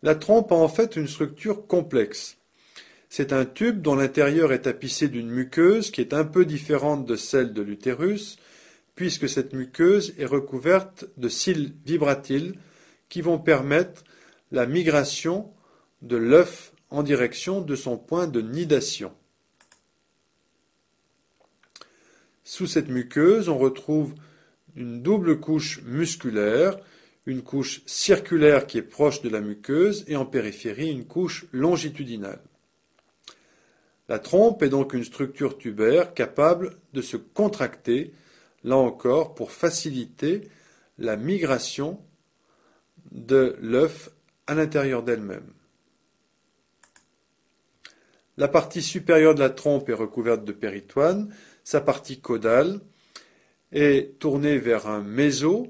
La trompe a en fait une structure complexe. C'est un tube dont l'intérieur est tapissé d'une muqueuse qui est un peu différente de celle de l'utérus, puisque cette muqueuse est recouverte de cils vibratiles qui vont permettre la migration de l'œuf en direction de son point de nidation. Sous cette muqueuse, on retrouve une double couche musculaire, une couche circulaire qui est proche de la muqueuse et en périphérie une couche longitudinale. La trompe est donc une structure tubaire capable de se contracter, là encore pour faciliter la migration de l'œuf à l'intérieur d'elle-même. La partie supérieure de la trompe est recouverte de péritoine, sa partie caudale est tournée vers un méso,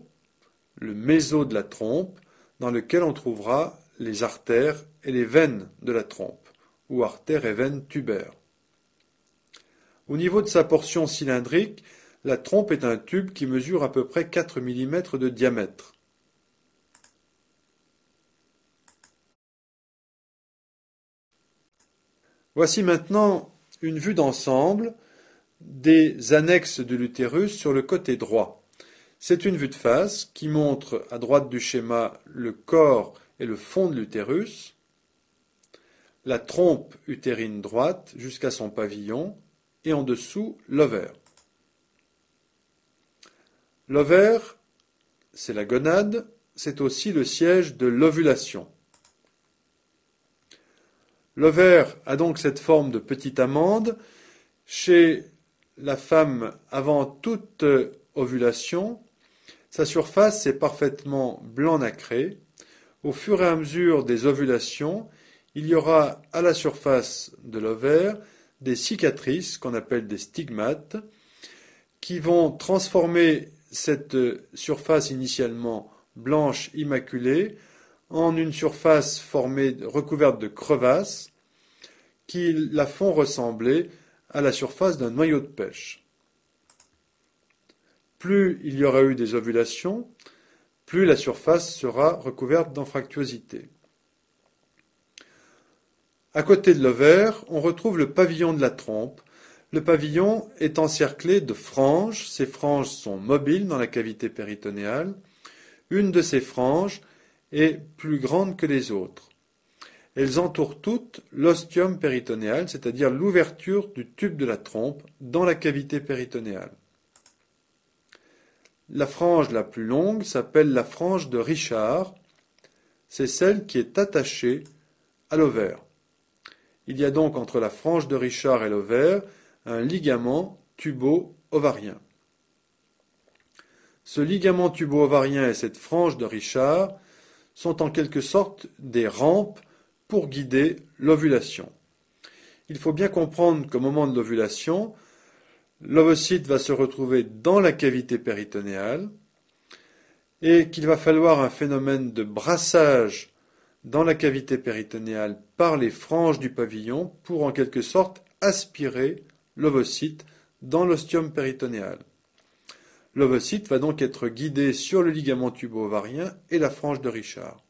le méso de la trompe, dans lequel on trouvera les artères et les veines de la trompe, ou artères et veines tubaires. Au niveau de sa portion cylindrique, la trompe est un tube qui mesure à peu près 4 mm de diamètre. Voici maintenant une vue d'ensemble des annexes de l'utérus sur le côté droit. C'est une vue de face qui montre à droite du schéma le corps et le fond de l'utérus, la trompe utérine droite jusqu'à son pavillon et en dessous l'ovaire. L'ovaire, c'est la gonade, c'est aussi le siège de l'ovulation. L'ovaire a donc cette forme de petite amande. Chez la femme, avant toute ovulation, sa surface est parfaitement blanc nacré. Au fur et à mesure des ovulations, il y aura à la surface de l'ovaire des cicatrices qu'on appelle des stigmates qui vont transformer cette surface initialement blanche immaculée en une surface recouverte de crevasses qui la font ressembler à la surface d'un noyau de pêche. Plus il y aura eu des ovulations, plus la surface sera recouverte d'anfractuosité. À côté de l'ovaire, on retrouve le pavillon de la trompe. Le pavillon est encerclé de franges. Ces franges sont mobiles dans la cavité péritonéale. Une de ces franges est plus grande que les autres. Elles entourent toutes l'ostium péritonéal, c'est-à-dire l'ouverture du tube de la trompe dans la cavité péritonéale. La frange la plus longue s'appelle la frange de Richard. C'est celle qui est attachée à l'ovaire. Il y a donc entre la frange de Richard et l'ovaire un ligament tubo-ovarien. Ce ligament tubo-ovarien et cette frange de Richard sont en quelque sorte des rampes pour guider l'ovulation. Il faut bien comprendre qu'au moment de l'ovulation, l'ovocyte va se retrouver dans la cavité péritonéale et qu'il va falloir un phénomène de brassage dans la cavité péritonéale par les franges du pavillon pour en quelque sorte aspirer l'ovocyte dans l'ostium péritonéal. L'ovocyte va donc être guidé sur le ligament tubo-ovarien et la frange de Richard.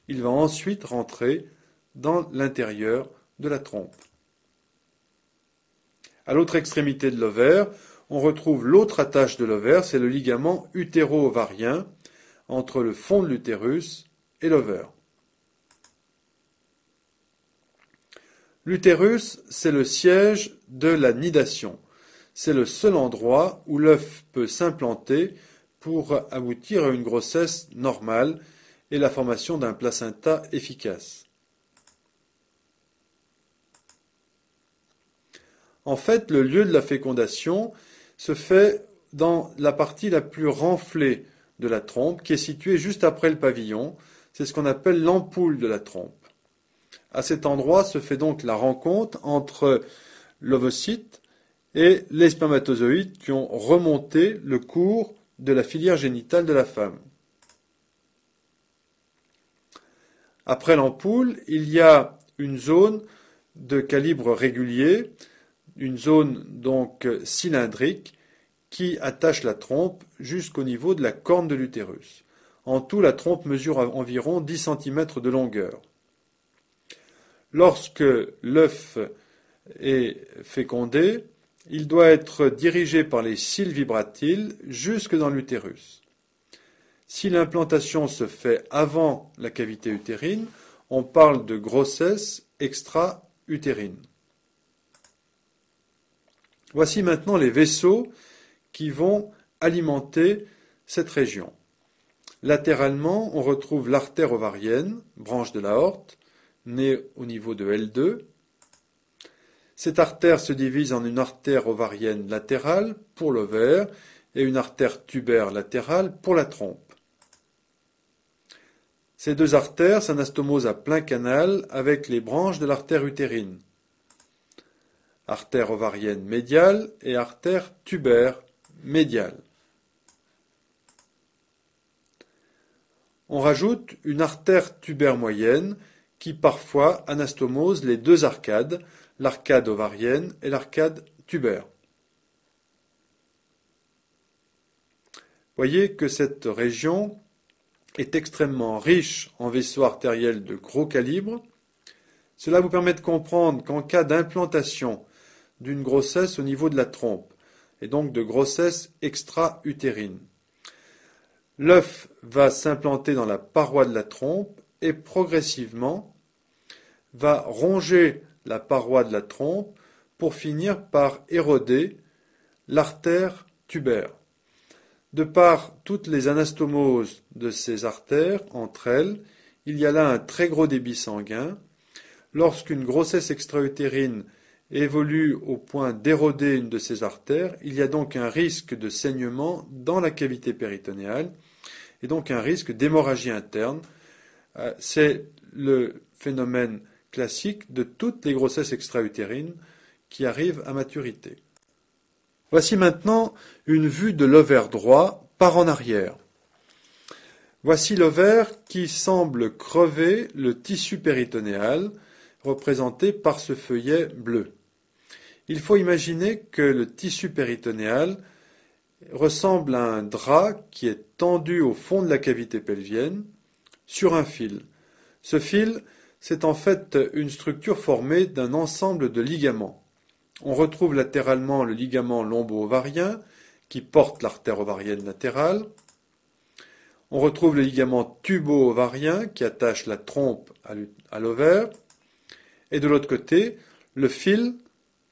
Il va ensuite rentrer dans l'intérieur de la trompe. À l'autre extrémité de l'ovaire, on retrouve l'autre attache de l'ovaire, c'est le ligament utéro-ovarien entre le fond de l'utérus et l'ovaire. L'utérus, c'est le siège de la nidation. C'est le seul endroit où l'œuf peut s'implanter pour aboutir à une grossesse normale et la formation d'un placenta efficace. En fait, le lieu de la fécondation se fait dans la partie la plus renflée de la trompe, qui est située juste après le pavillon. C'est ce qu'on appelle l'ampoule de la trompe. À cet endroit se fait donc la rencontre entre l'ovocyte et les spermatozoïdes qui ont remonté le cours de la filière génitale de la femme. Après l'ampoule, il y a une zone de calibre régulier, une zone donc cylindrique qui attache la trompe jusqu'au niveau de la corne de l'utérus. En tout, la trompe mesure environ 10 cm de longueur. Lorsque l'œuf est fécondé, il doit être dirigé par les cils vibratiles jusque dans l'utérus. Si l'implantation se fait avant la cavité utérine, on parle de grossesse extra-utérine. Voici maintenant les vaisseaux qui vont alimenter cette région. Latéralement, on retrouve l'artère ovarienne, branche de l'aorte, née au niveau de L2. Cette artère se divise en une artère ovarienne latérale pour l'ovaire et une artère tubaire latérale pour la trompe. Ces deux artères s'anastomosent à plein canal avec les branches de l'artère utérine. Artère ovarienne médiale et artère tubaire médiale. On rajoute une artère tubaire moyenne qui parfois anastomose les deux arcades, l'arcade ovarienne et l'arcade tubaire. Voyez que cette région est extrêmement riche en vaisseaux artériels de gros calibre. Cela vous permet de comprendre qu'en cas d'implantation d'une grossesse au niveau de la trompe, et donc de grossesse extra-utérine, l'œuf va s'implanter dans la paroi de la trompe et progressivement va ronger la paroi de la trompe pour finir par éroder l'artère tubaire. De par toutes les anastomoses de ces artères entre elles, il y a là un très gros débit sanguin. Lorsqu'une grossesse extra-utérine évolue au point d'éroder une de ces artères, il y a donc un risque de saignement dans la cavité péritonéale et donc un risque d'hémorragie interne. C'est le phénomène classique de toutes les grossesses extra-utérines qui arrivent à maturité. Voici maintenant une vue de l'ovaire droit par en arrière. Voici l'ovaire qui semble crever le tissu péritonéal, représenté par ce feuillet bleu. Il faut imaginer que le tissu péritonéal ressemble à un drap qui est tendu au fond de la cavité pelvienne sur un fil. Ce fil, c'est en fait une structure formée d'un ensemble de ligaments. On retrouve latéralement le ligament lombo-ovarien qui porte l'artère ovarienne latérale. On retrouve le ligament tubo-ovarien qui attache la trompe à l'ovaire. Et de l'autre côté, le fil,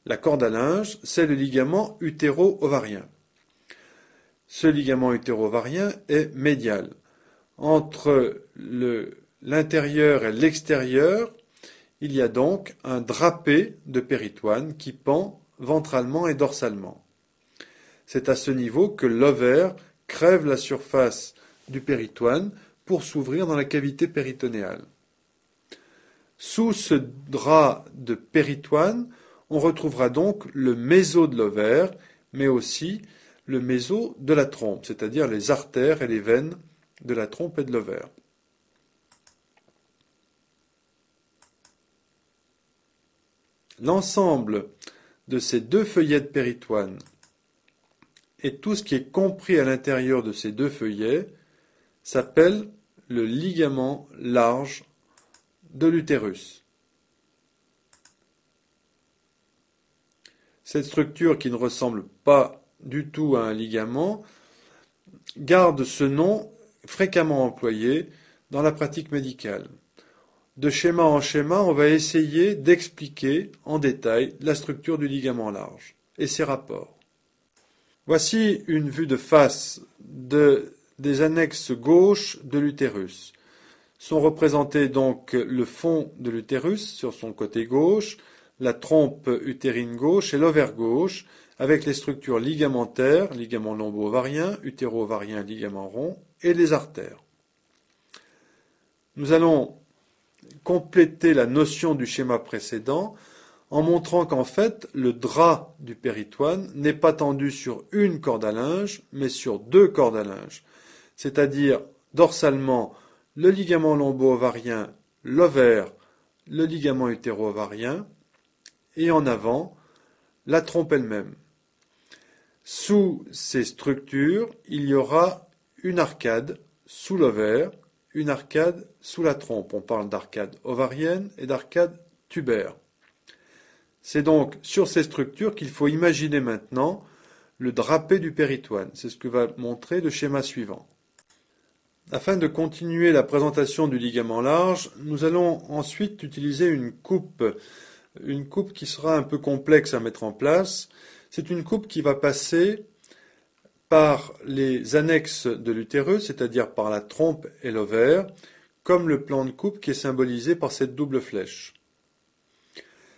la corde à linge, c'est le ligament utéro-ovarien. Ce ligament utéro-ovarien est médial. Entre l'intérieur et l'extérieur, il y a donc un drapé de péritoine qui pend ventralement et dorsalement. C'est à ce niveau que l'ovaire crève la surface du péritoine pour s'ouvrir dans la cavité péritonéale. Sous ce drap de péritoine, on retrouvera donc le méso de l'ovaire, mais aussi le méso de la trompe, c'est-à-dire les artères et les veines de la trompe et de l'ovaire. L'ensemble de ces deux feuillets de péritoine et tout ce qui est compris à l'intérieur de ces deux feuillets s'appelle le ligament large de l'utérus. Cette structure qui ne ressemble pas du tout à un ligament garde ce nom fréquemment employé dans la pratique médicale. De schéma en schéma, on va essayer d'expliquer en détail la structure du ligament large et ses rapports. Voici une vue de face des annexes gauches de l'utérus. Sont représentés donc le fond de l'utérus sur son côté gauche, la trompe utérine gauche et l'ovaire gauche, avec les structures ligamentaires, ligament lombo-ovarien, utéro-ovarien, ligament rond, et les artères. Nous allons compléter la notion du schéma précédent en montrant qu'en fait, le drap du péritoine n'est pas tendu sur une corde à linge, mais sur deux cordes à linge, c'est-à-dire dorsalement le ligament lombo-ovarien, l'ovaire, le ligament utéro-ovarien, et en avant, la trompe elle-même. Sous ces structures, il y aura une arcade sous l'ovaire, une arcade sous la trompe. On parle d'arcade ovarienne et d'arcade tubaire. C'est donc sur ces structures qu'il faut imaginer maintenant le drapé du péritoine. C'est ce que va montrer le schéma suivant. Afin de continuer la présentation du ligament large, nous allons ensuite utiliser une coupe qui sera un peu complexe à mettre en place. C'est une coupe qui va passer par les annexes de l'utérus, c'est-à-dire par la trompe et l'ovaire, comme le plan de coupe qui est symbolisé par cette double flèche.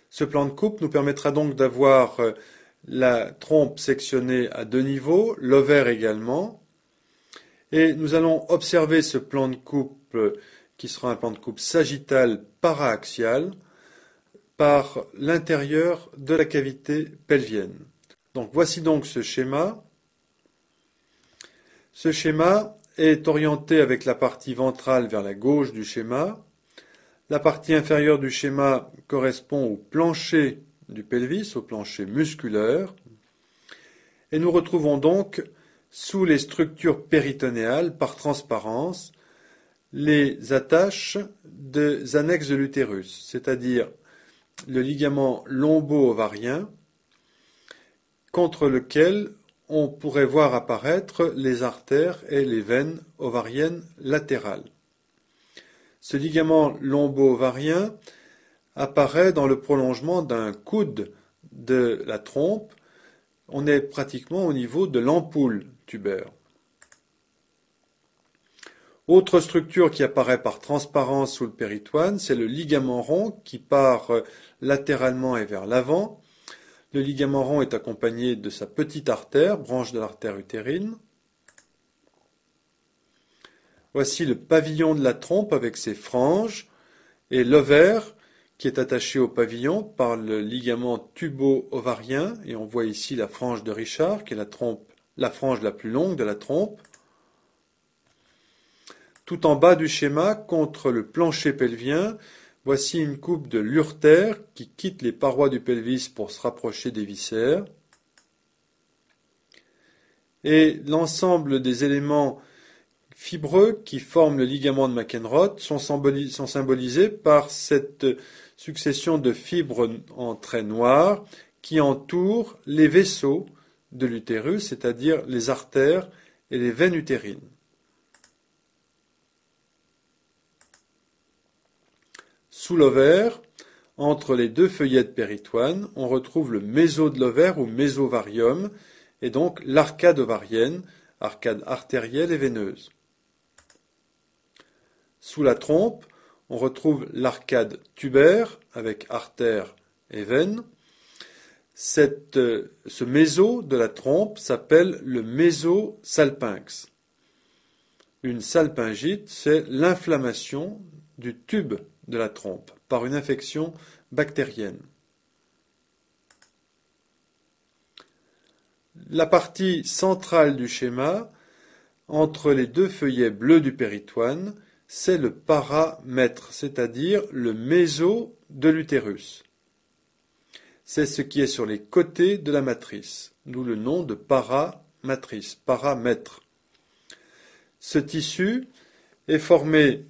Ce plan de coupe nous permettra donc d'avoir la trompe sectionnée à deux niveaux, l'ovaire également, et nous allons observer ce plan de coupe qui sera un plan de coupe sagittal paraaxial par l'intérieur de la cavité pelvienne. Donc voici donc ce schéma. Ce schéma est orienté avec la partie ventrale vers la gauche du schéma. La partie inférieure du schéma correspond au plancher du pelvis, au plancher musculaire. Et nous retrouvons donc, sous les structures péritonéales, par transparence, les attaches des annexes de l'utérus, c'est-à-dire le ligament lombo-ovarien, contre lequel on pourrait voir apparaître les artères et les veines ovariennes latérales. Ce ligament lombo-ovarien apparaît dans le prolongement d'un coude de la trompe. On est pratiquement au niveau de l'ampoule tubaire. Autre structure qui apparaît par transparence sous le péritoine, c'est le ligament rond qui part latéralement et vers l'avant. Le ligament rond est accompagné de sa petite artère, branche de l'artère utérine. Voici le pavillon de la trompe avec ses franges et l'ovaire qui est attaché au pavillon par le ligament tubo-ovarien, et on voit ici la frange de Richard, qui est la frange la plus longue de la trompe. Tout en bas du schéma, contre le plancher pelvien, voici une coupe de l'urtère qui quitte les parois du pelvis pour se rapprocher des viscères. Et l'ensemble des éléments fibreux qui forment le ligament de McEnroth sont symbolisés par cette succession de fibres en traits noirs qui entourent les vaisseaux de l'utérus, c'est-à-dire les artères et les veines utérines. Sous l'ovaire, entre les deux feuillets de péritoine, on retrouve le méso de l'ovaire ou mésovarium, et donc l'arcade ovarienne, arcade artérielle et veineuse. Sous la trompe, on retrouve l'arcade tubaire avec artère et veine. Ce méso de la trompe s'appelle le mésosalpinx. Une salpingite, c'est l'inflammation du tube de la trompe par une infection bactérienne. La partie centrale du schéma, entre les deux feuillets bleus du péritoine, c'est le paramètre, c'est-à-dire le méso de l'utérus. C'est ce qui est sur les côtés de la matrice, d'où le nom de paramatrice, paramètre. Ce tissu est formé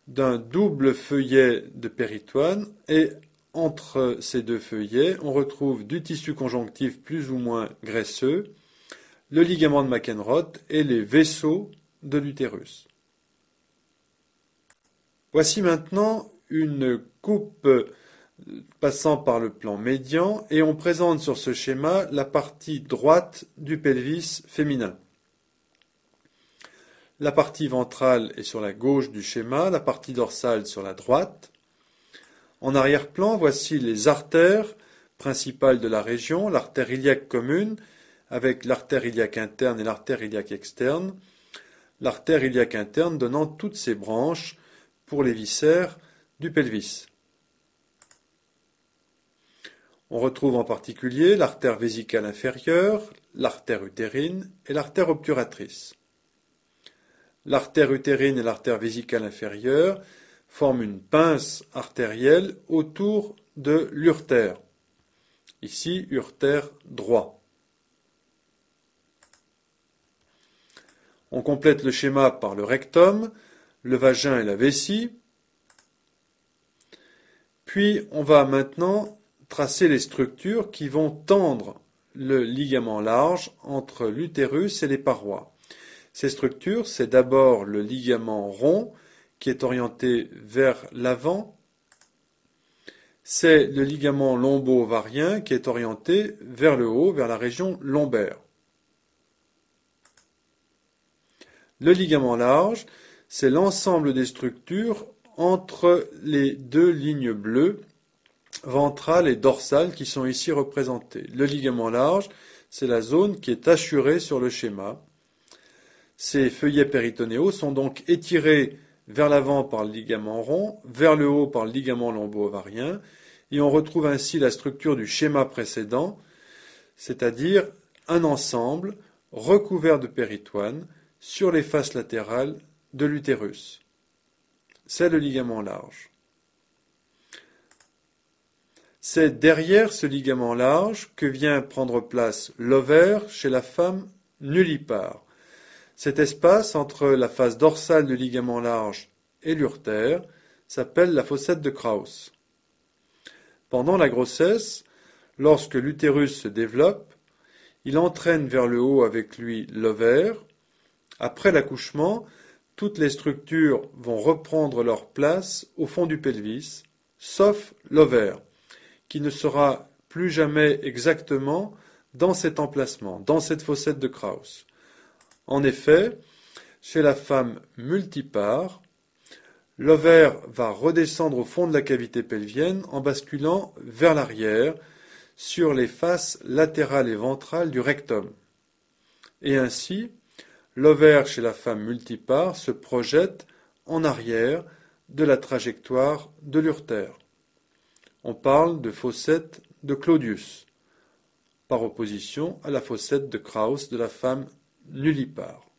d'un double feuillet de péritoine et entre ces deux feuillets, on retrouve du tissu conjonctif plus ou moins graisseux, le ligament de McEnroth et les vaisseaux de l'utérus. Voici maintenant une coupe passant par le plan médian et on présente sur ce schéma la partie droite du pelvis féminin. La partie ventrale est sur la gauche du schéma, la partie dorsale sur la droite. En arrière-plan, voici les artères principales de la région, l'artère iliaque commune avec l'artère iliaque interne et l'artère iliaque externe. L'artère iliaque interne donnant toutes ses branches pour les viscères du pelvis. On retrouve en particulier l'artère vésicale inférieure, l'artère utérine et l'artère obturatrice. L'artère utérine et l'artère vésicale inférieure forment une pince artérielle autour de l'urtère. Ici, urtère droit. On complète le schéma par le rectum, le vagin et la vessie. Puis on va maintenant tracer les structures qui vont tendre le ligament large entre l'utérus et les parois. Ces structures, c'est d'abord le ligament rond qui est orienté vers l'avant. C'est le ligament lombo-ovarien qui est orienté vers le haut, vers la région lombaire. Le ligament large, c'est l'ensemble des structures entre les deux lignes bleues, ventrale et dorsale, qui sont ici représentées. Le ligament large, c'est la zone qui est assurée sur le schéma. Ces feuillets péritonéaux sont donc étirés vers l'avant par le ligament rond, vers le haut par le ligament lombo-ovarien, et on retrouve ainsi la structure du schéma précédent, c'est-à-dire un ensemble recouvert de péritoine sur les faces latérales de l'utérus. C'est le ligament large. C'est derrière ce ligament large que vient prendre place l'ovaire chez la femme nullipare. Cet espace entre la face dorsale du ligament large et l'urtère s'appelle la fossette de Krauss. Pendant la grossesse, lorsque l'utérus se développe, il entraîne vers le haut avec lui l'ovaire. Après l'accouchement, toutes les structures vont reprendre leur place au fond du pelvis, sauf l'ovaire, qui ne sera plus jamais exactement dans cet emplacement, dans cette fossette de Krauss. En effet, chez la femme multipare, l'ovaire va redescendre au fond de la cavité pelvienne en basculant vers l'arrière sur les faces latérales et ventrales du rectum. Et ainsi, l'ovaire chez la femme multipare se projette en arrière de la trajectoire de l'urtère. on parle de fossette de Claudius, par opposition à la fossette de Krauss de la femme nullipare.